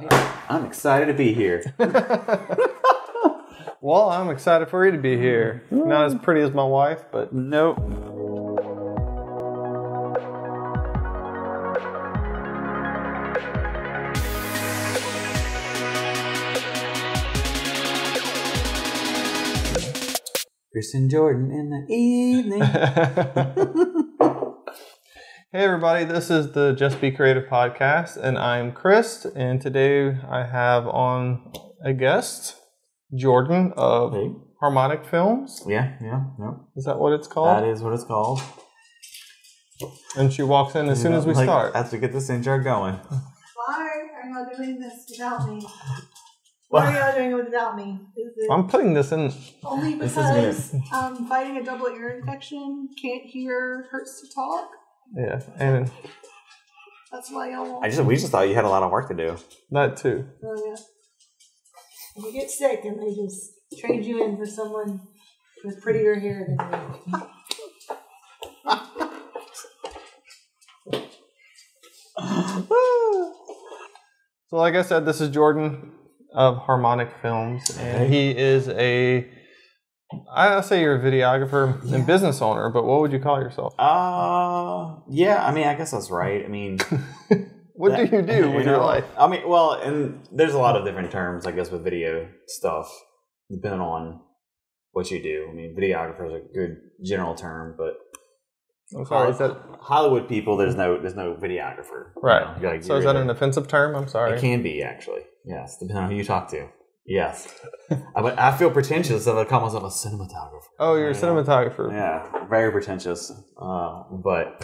I'm excited to be here. Well, I'm excited for you to be here. Not as pretty as my wife, but... Nope. Krist and Jordan in the evening. Hey everybody, this is the Just Be Creative podcast, and I'm Krist, and today I have on a guest, Jordan of Harmonic Films. Yeah. Is that what it's called? That is what it's called. And she walks in as soon as we start. As we get this intro going. Why are y'all doing this without me? Why are y'all doing it without me? I'm putting this in. Only because I'm fighting a double ear infection, can't hear, hurts to talk. Yeah, and that's why y'all won't. We just thought you had a lot of work to do. That too. Oh yeah. You get sick and they just trade you in for someone with prettier hair than you. So like I said, this is Jordan of Harmonic Films, and he is I'll say you're a videographer and business owner, but what would you call yourself? Yeah, I mean, I guess that's right. I mean... What do you do with your life? I mean, well, and there's a lot of different terms, I guess, with video stuff, depending on what you do. I mean, videographer is a good general term, but I'm sorry, is that Hollywood people? There's no videographer, right? You know? So is that an offensive term? I'm sorry. It can be actually. Yes, depending on who you talk to. Yes, but I feel pretentious if I call myself a cinematographer. Oh, you're a cinematographer. Yeah, very pretentious. But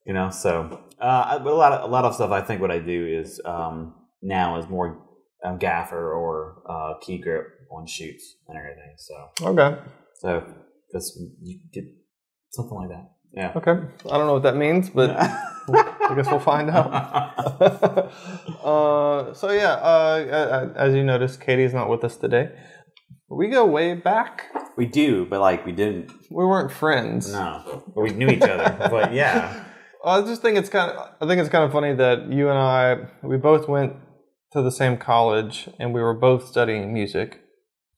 you know, so but a lot of stuff. I think what I do is now is more gaffer or key grip on shoots and everything. So okay, so just you get something like that. Yeah. Okay. I don't know what that means, but I guess we'll find out. As you noticed, Katie's not with us today. We go way back. We do, but we didn't. We weren't friends. No, we knew each other, but yeah. I just think it's kind of funny that you and we both went to the same college, and we were both studying music.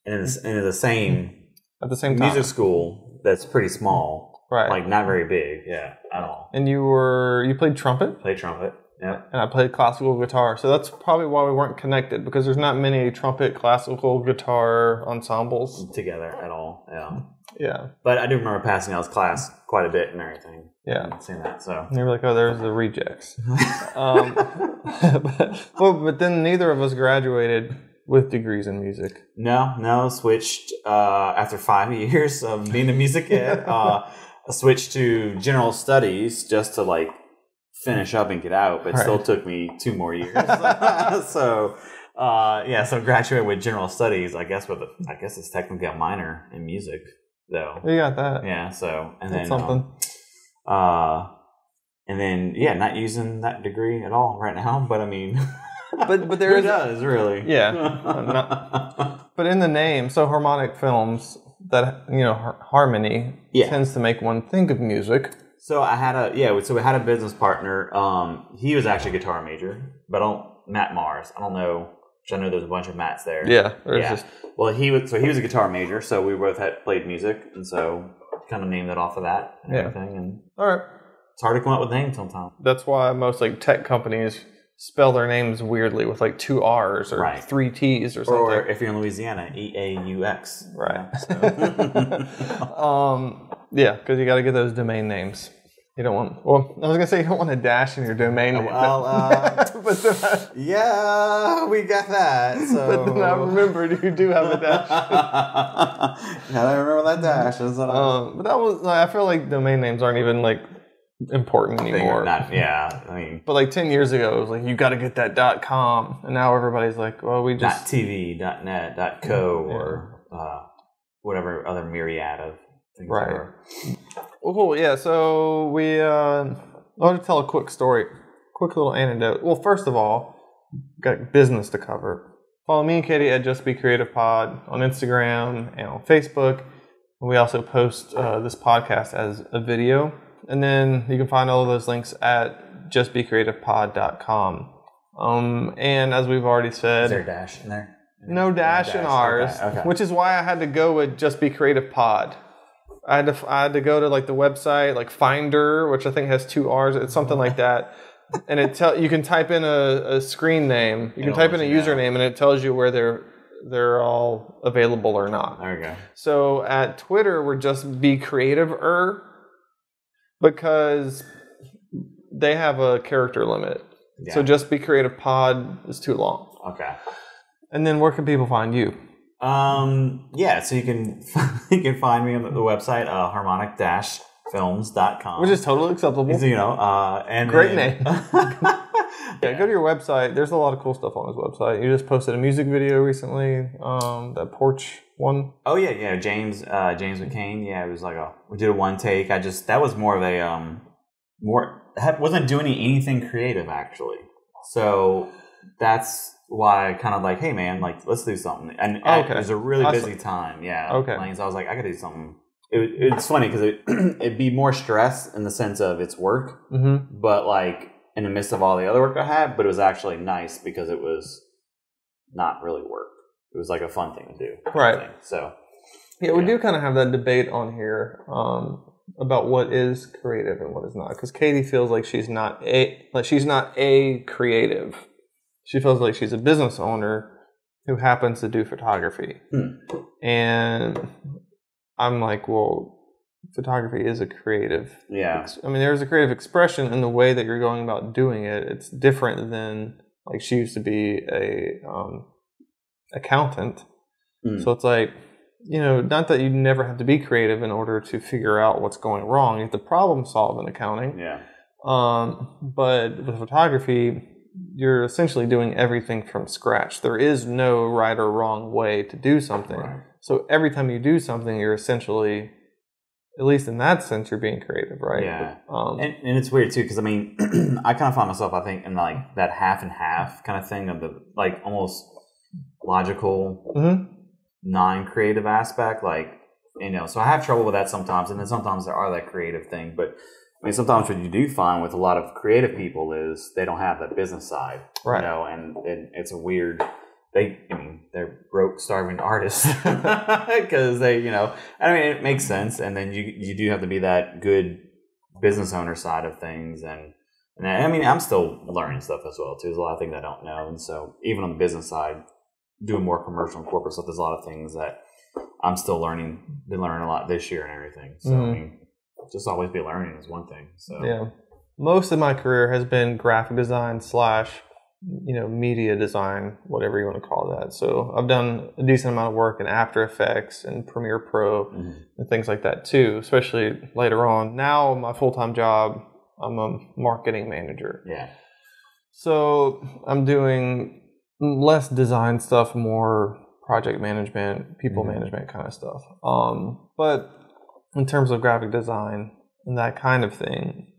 And in the same at the same time. Music school that's pretty small. Right. Not very big, yeah, at all. And you played trumpet? Played trumpet, yeah. And I played classical guitar. So that's probably why we weren't connected, because there's not many trumpet, classical guitar ensembles. Together at all, yeah. Yeah. But I do remember passing out class quite a bit and everything. Yeah. Seeing that, so. And you were like, oh, there's the rejects. But then neither of us graduated with degrees in music. No, switched after 5 years of being a music head. I switched to general studies just to finish up and get out, but it still took me 2 more years. So graduated with general studies. I guess it's technically a minor in music, though. You got that? Yeah. So that's something. Not using that degree at all right now. But I mean, but there who does really? Yeah. But in the name, so Harmonic Films. That harmony tends to make one think of music. So we had a business partner. He was actually a guitar major, but Matt Mars. I don't know. I know there's a bunch of Matts there. Yeah. Well, he was a guitar major, so we both had played music, and so kind of named it off of that and everything. And all right, it's hard to come up with names sometimes. That's why most tech companies spell their names weirdly with 2 R's or 3 T's or something. Or if you're in Louisiana, EAUX. Right. So. Because you got to get those domain names. You don't want. Well, I was gonna say you don't want a dash in your domain name. Well, yeah, we got that. So. But then I remembered you do have a dash. Yeah, I remember that dash. But that was. I feel like domain names aren't even important anymore. I mean, but 10 years ago, it was you got to get that .com, and now everybody's well, we just .tv, .net, .co, or whatever other myriad of things. Right. Well, cool. Yeah. So I want to tell a quick story, quick little anecdote. Well, first of all, got business to cover. Follow me and Katie at Just Be Creative Pod on Instagram and on Facebook. We also post this podcast as a video. And then you can find all of those links at justbecreativepod.com. And as we've already said, Is there a dash in there? No dash in ours, okay. which is why I had to go with Just Be Creative Pod. I had to go to like the website, like Finder, which I think has 2 R's. It's something like that, and you can type in a screen name, you can type in a username, and it tells you where they're all available or not. There we go. So at Twitter, we're Just Be Creative because they have a character limit. Yeah. So Just Be Creative Pod is too long. Okay. And then where can people find you? Yeah, so you can find me on the website, harmonic-films.com. Which is totally acceptable. You know, and great name. Yeah, go to your website. There's a lot of cool stuff on his website. You just posted a music video recently, that porch one. Oh yeah, James McCain. Yeah, it was like we did a one take. That was more of a wasn't doing anything creative actually. So that's why I kind of like, hey man, like let's do something. And it was a really busy time. Yeah. Okay. So I was like, I gotta do something. It's funny because it'd be more stress in the sense of it's work, but like in the midst of all the other work I had, but it was actually nice because it was not really work. It was like a fun thing to do. Right. So yeah, we do kind of have that debate on here about what is creative and what is not. Because Katie feels like she's not a creative. She feels like she's a business owner who happens to do photography. And I'm like, well, photography is a creative. Yeah. I mean, there's a creative expression in the way that you're going about doing it. It's different than, like, she used to be a accountant. So it's like, you know, not that you never have to be creative in order to figure out what's going wrong. You have to problem solve in accounting. Yeah. But with photography, you're essentially doing everything from scratch. There is no right or wrong way to do something. Right. So every time you do something, you're essentially, at least in that sense, you're being creative, right? Yeah. And it's weird too, because I mean, I kind of find myself, I think, in like that half and half kind of thing of the like almost logical, non-creative aspect. Like, you know, so I have trouble with that sometimes, and then sometimes there are that creative thing, but I mean, sometimes what you do find with a lot of creative people is they don't have that business side, right? You know, and it's a weird. They're broke, starving artists because they, you know. I mean, it makes sense, and then you do have to be that good business owner side of things, and I mean, I'm still learning stuff as well too. There's a lot of things I don't know, and so even on the business side, doing more commercial and corporate stuff, there's a lot of things that I'm still learning. Been learning a lot this year and everything. So I mean. Just always be learning is one thing. So yeah, most of my career has been graphic design / media design, whatever you want to call that. So I've done a decent amount of work in After Effects and Premiere Pro and things like that too, especially later on. Now my full-time job, I'm a marketing manager. Yeah. So I'm doing less design stuff, more project management, people management kind of stuff. But in terms of graphic design and that kind of thing,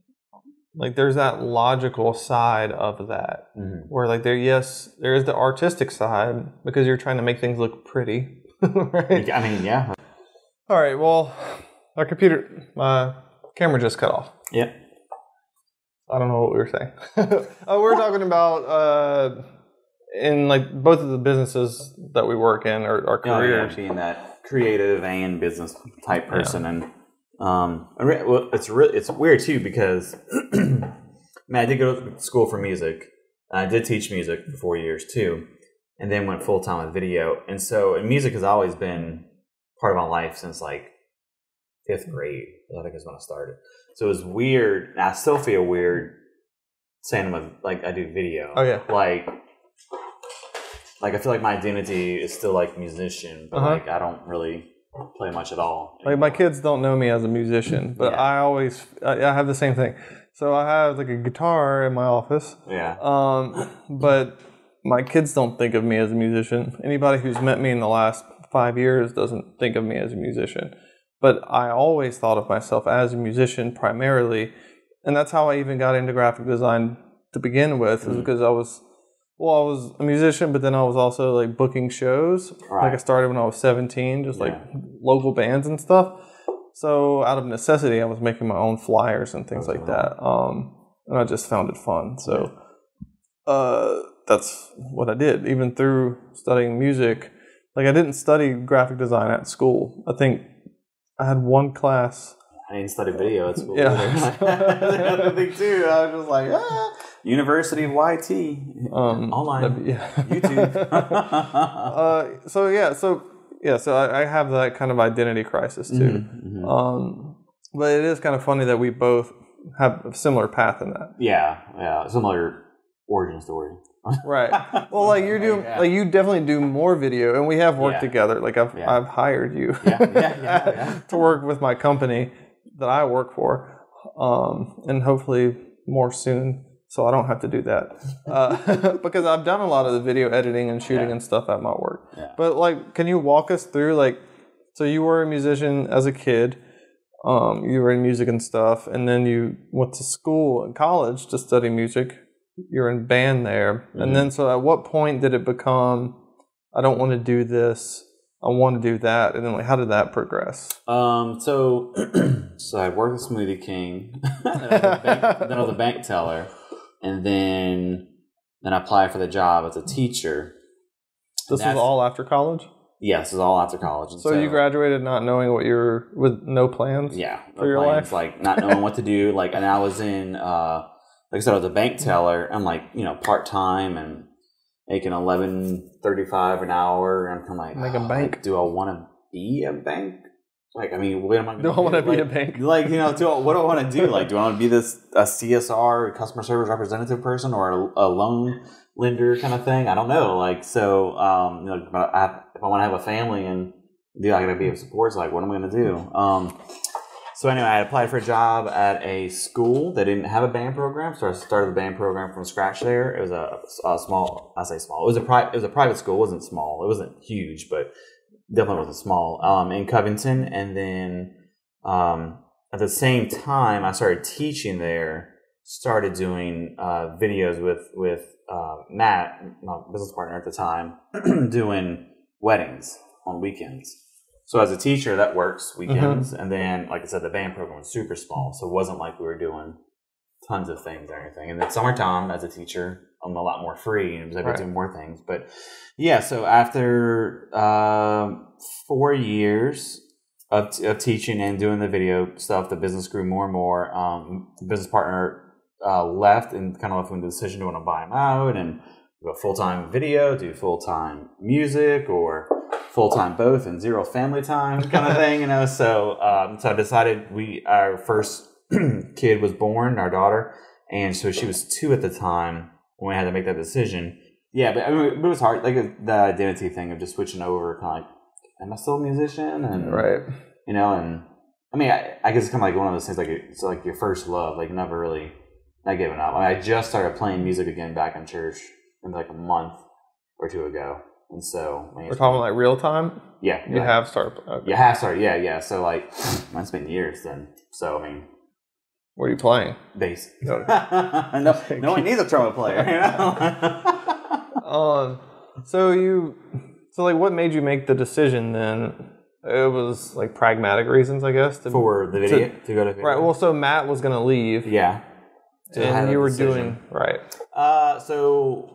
like there's that logical side of that where like there is the artistic side because you're trying to make things look pretty, right? I mean, yeah. All right, well, my camera just cut off. Yep. I don't know what we were saying. We were talking about in like both of the businesses that we work in, our careers. Being that creative and business type person, and well, it's weird too because I did go to school for music. I did teach music for 4 years too, and then went full time with video. And so, music has always been part of my life since like 5th grade. I think is when I started. So it was weird. And I still feel weird saying like I do video. Oh yeah, Like I feel like my identity is still like musician, but like I don't really play much at all. Like my kids don't know me as a musician, but I have the same thing. So I have like a guitar in my office. Yeah. But my kids don't think of me as a musician. Anybody who's met me in the last 5 years doesn't think of me as a musician. But I always thought of myself as a musician primarily, and that's how I even got into graphic design to begin with, is because I was a musician, but then I was also like booking shows. Right. Like I started when I was 17, just like local bands and stuff. So out of necessity, I was making my own flyers and things like that. And I just found it fun. So That's what I did. Even through studying music, like I didn't study graphic design at school. I think I had one class. I didn't study video at school Yeah. either. That's the thing too. I was just like, University of YT, online, YouTube. So I have that kind of identity crisis too. But it is kind of funny that we both have a similar path in that. Yeah, similar origin story. Right. Well, like you're doing, like you definitely do more video, and we have worked together. Like I've hired you to work with my company that I work for, and hopefully more soon, so I don't have to do that because I've done a lot of the video editing and shooting and stuff at my work. Yeah. But like, can you walk us through like, so you were a musician as a kid, you were in music and stuff, and then you went to school and college to study music. You're in band there. And then so at what point did it become, I don't want to do this, I want to do that? And then like, how did that progress? So I worked at Smoothie King, then I was a bank teller, and then I applied for the job as a teacher. This was all after college? Yes, this is all after college. So you graduated not knowing what with no plans? Yeah, for your life? Like not knowing what to do. Like, and I was in, like I said, I was a bank teller. I'm like, part-time and making $11.35 an hour. And I'm like, make a bank. Like, do I want to be a bank? Like, I mean, what am I going to do? Do I want to be a bank? Like, what do I want to do? Like, do I want to be a CSR, customer service representative person, or a loan lender kind of thing? I don't know. Like, so, if I want to have a family and I got to be of support, like, what am I going to do? So anyway, I applied for a job at a school that didn't have a band program, so I started the band program from scratch there. It was a small, I say small. It was a private school. It wasn't small. It wasn't huge, but definitely wasn't small. In Covington, and then at the same time, I started teaching there. Started doing videos with Matt, my business partner at the time, doing weddings on weekends. So as a teacher, that works weekends. And then, like I said, the band program was super small. So it wasn't like we were doing tons of things or anything. And then summertime, as a teacher, I'm a lot more free and was able to do more things. But yeah, so after 4 years of teaching and doing the video stuff, the business grew more and more. The business partner left and kind of left with the decision to want to buy him out and go full-time video, do full-time music, or full-time both and zero family time kind of thing, So I decided our first kid was born, our daughter, and so she was 2 at the time when we had to make that decision. Yeah, but I mean, it was hard, like the identity thing of just switching over, kind of like, am I still a musician? And and I mean, I guess it's kind of like one of those things, like it's like your first love, like never really not giving up. I mean, I just started playing music again back in church in like a month or 2 ago. And so we're talking like real time. Yeah, you have started. Okay. You have started. Yeah. So like, it's been years then. So I mean, what are you playing? Bass. No one needs a trumpet player. So like, what made you make the decision then? It was like pragmatic reasons, I guess. For the video to go to video. Right. Well, so Matt was going to leave. Yeah. And you were doing right. So.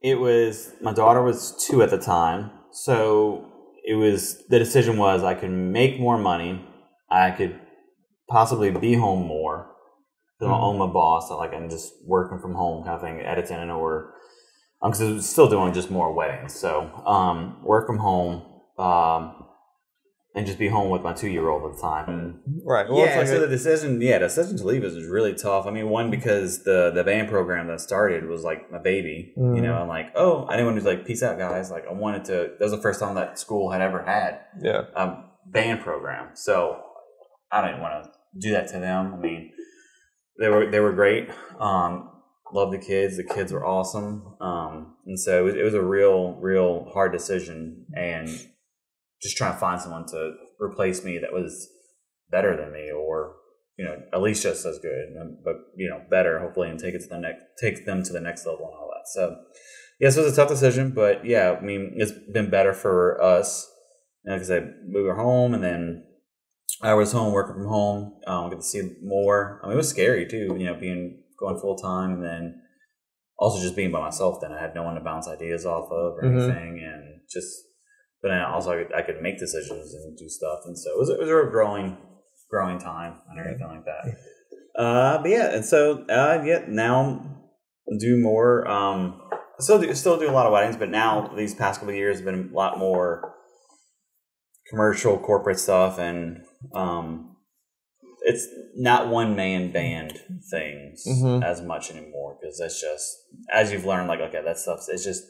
It was, my daughter was 2 at the time, so the decision was I could make more money, I could possibly be home more, because I'm my boss, so like I'm just working from home kind of thing, editing, or, because I was still doing just more weddings, so work from home, and just be home with my 2-year-old at the time. Right. Well, yeah, so the decision to leave was really tough. I mean, one, because the band program that started was like my baby, I'm like, I didn't want to like, peace out, guys. Like, I wanted to, that was the first time that school had ever had a band program. So I didn't want to do that to them. I mean, they were great. Loved the kids. The kids were awesome. And so it was a real hard decision, and just trying to find someone to replace me that was better than me, or at least just as good, but better, hopefully, and take them to the next level and all that. So yes, it was a tough decision, but yeah, I mean, it's been better for us. Like I said, we were home, and then I was home working from home. Get to see more. I mean, it was scary too, going full time, and then also just being by myself, then I had no one to bounce ideas off of or anything, and just. But then also I could make decisions and do stuff, and so it was a growing time and everything like that. But yeah, and so now do more. Still do a lot of weddings, but now these past couple of years have been a lot more commercial, corporate stuff, and it's not one man band things as much anymore, because that's just, as you've learned, like, okay, that stuff, it's just,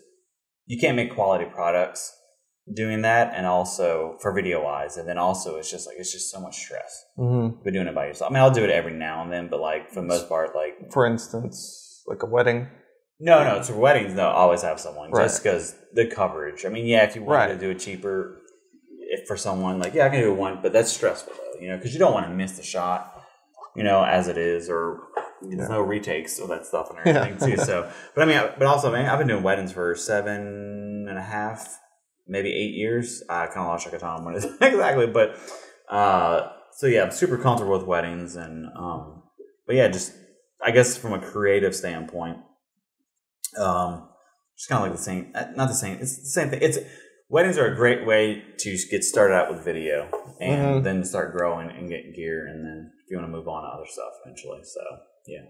you can't make quality products doing that, and also for video wise, and then also it's just so much stress. But doing it by yourself. I mean, I'll do it every now and then, but like for the most part, like, for instance, like a wedding. No, it's for weddings. No, I always have someone, just because the coverage. I mean, yeah, if you wanted to do it cheaper, if for someone, like, yeah, I can do one, but that's stressful though, because you don't want to miss the shot, as it is, or there's no retakes of that stuff and everything too. So, but also, I've been doing weddings for 7.5, maybe 8 years. I kind of lost track of time when it's exactly, but so yeah, I'm super comfortable with weddings, and but yeah, just I guess from a creative standpoint. Just kind of like the same, not the same. It's the same thing. Weddings are a great way to get started out with video, and then start growing and getting gear, and then if you want to move on to other stuff eventually. So yeah.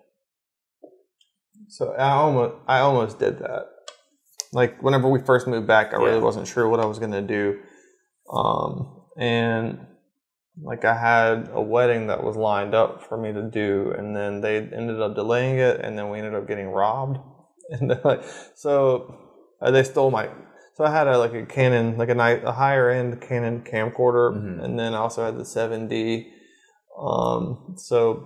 So I almost did that. Like whenever we first moved back, I really wasn't sure what I was gonna do, and like I had a wedding that was lined up for me to do, and then they ended up delaying it, and then we ended up getting robbed. And so they stole my. So I had a Canon, like a higher end Canon camcorder, and then I also had the 7D. So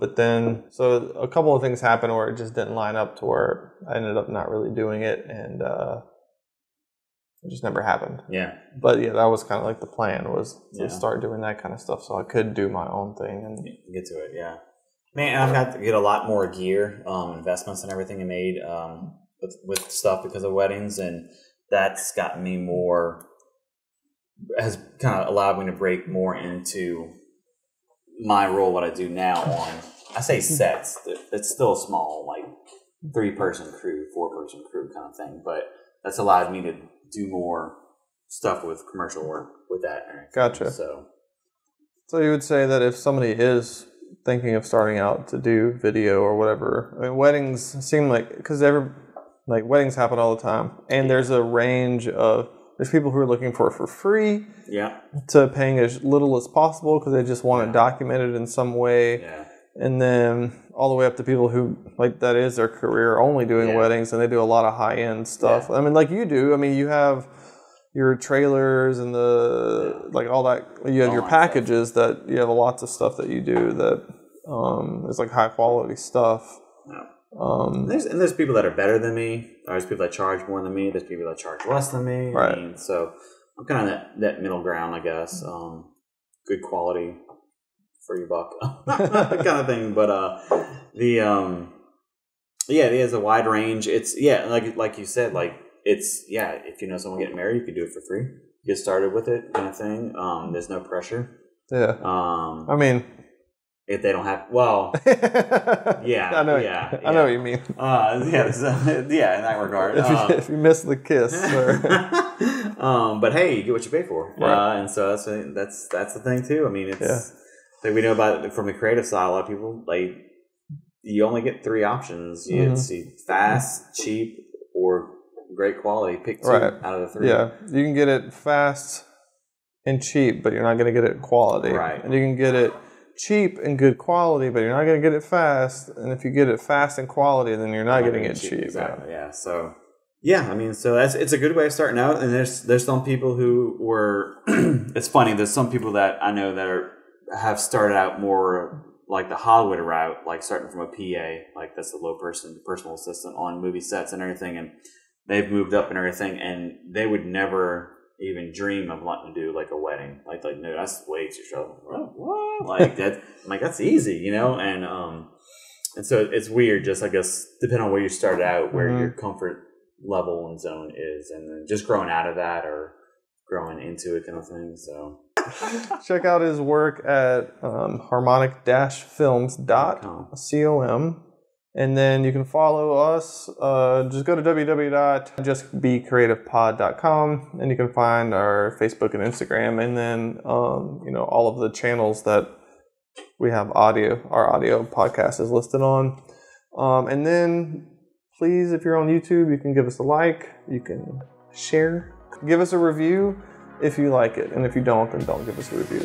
a couple of things happened where it just didn't line up to where I ended up not really doing it, and it just never happened. Yeah. But yeah, that was kind of like the plan, was to start doing that kind of stuff so I could do my own thing and get to it. Yeah. Man, I've got to get a lot more gear, investments and everything I made with stuff because of weddings, and that's gotten me has kind of allowed me to break more into my role, what I do now on, I say sets. It's still small, like 3-person crew, 4-person crew kind of thing, but that's allowed me to do more stuff with commercial work with that. Gotcha. So you would say that if somebody is thinking of starting out to do video or whatever, I mean, weddings seem like, because weddings happen all the time, and there's a range of, there's people who are looking for it for free, to paying as little as possible because they just want it documented in some way, and then all the way up to people who, like, that is their career, only doing weddings, and they do a lot of high-end stuff. I mean, like you do. I mean, you have your trailers and like all that. You have your packages that you have lots of stuff that you do that is like high-quality stuff. There's people that are better than me. There's people that charge more than me. There's people that charge less than me. Right. I mean, so I'm kind of that middle ground, I guess. Good quality for your buck, kind of thing. But it is a wide range. It's like you said, like it's if you know someone getting married, you could do it for free. Get started with it, kind of thing. There's no pressure. Yeah. I mean, if they don't have, I know. I know what you mean. In that regard. If you miss the kiss, but hey, you get what you pay for, right. And so that's the thing too. I mean, it's like we know about it from the creative side. A lot of people, like, you only get 3 options. It's fast, cheap, or great quality. Pick 2 out of the 3. Yeah, you can get it fast and cheap, but you're not going to get it quality. Right, and you can get it cheap and good quality, but you're not going to get it fast. And if you get it fast and quality, then you're not getting it cheap. Exactly. Yeah. So I mean, so it's a good way of starting out. And there's some people who were. It's funny. There's some people that I know that have started out more like the Hollywood route, like starting from a PA, like that's the personal assistant on movie sets and everything, and they've moved up and everything, and they would never even dream of wanting to do like a wedding. Like no, that's way too stressful. What? Like that? I'm like, that's easy, and so it's weird. Just I guess depending on where you started out, where your comfort level and zone is, and then just growing out of that or growing into it, kind of thing. So check out his work at harmonic-films.com. And then you can follow us. Just go to www.justbecreativepod.com and you can find our Facebook and Instagram, and then all of the channels that we have audio. Our audio podcast is listed on. And then please, if you're on YouTube, you can give us a like. You can share. Give us a review if you like it, and if you don't, then don't give us a review.